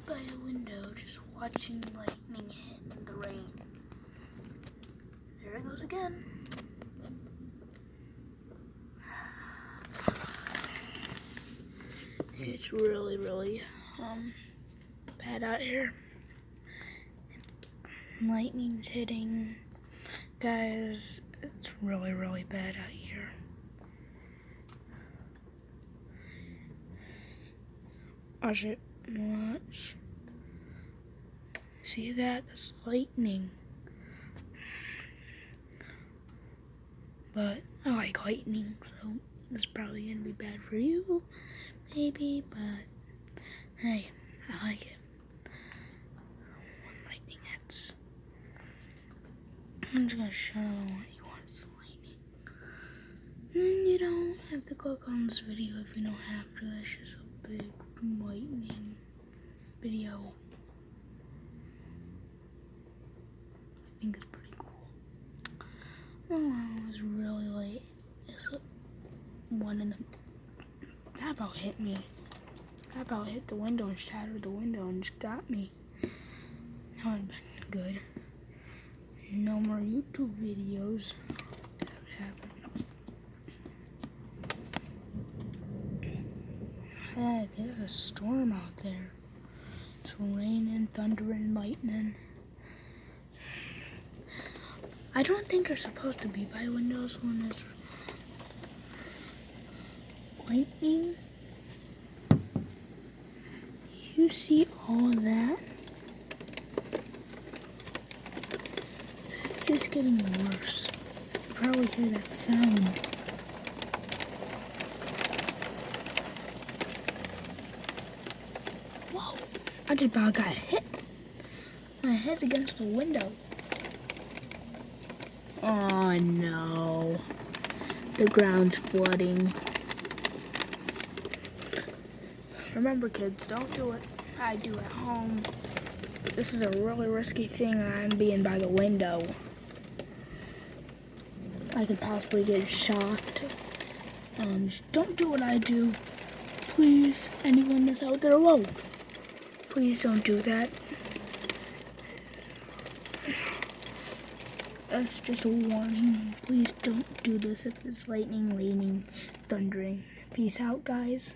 by a window just watching lightning hit in the rain. There it goes again. It's really bad out here. Lightning's hitting. Guys, it's really bad out here. Watch it. Watch. See that? That's lightning. But I like lightning, so it's probably gonna be bad for you, maybe, but hey, I like it. When lightning hits. I'm just gonna show you what's lightning. And you don't have to click on this video if you don't have to. It's just a big lightning video. I think it's pretty cool. Oh, it was really late. It's one in the... That about hit me. That about hit the window and shattered the window and just got me. That would have been good. No more YouTube videos. That would happen. Heck, there's a storm out there. It's raining, thunder, and lightning. I don't think you're supposed to be by windows when there's lightning. You see all that? It's just getting worse. You probably hear that sound. Whoa! I just about got hit. My head's against the window. Oh no. The ground's flooding. Remember, kids, don't do what I do at home. This is a really risky thing. I'm being by the window. I could possibly get shocked. Just don't do what I do. Please, anyone that's out there, whoa. Please don't do that. That's just a warning. Please don't do this if it's lightning, raining, thundering. Peace out, guys.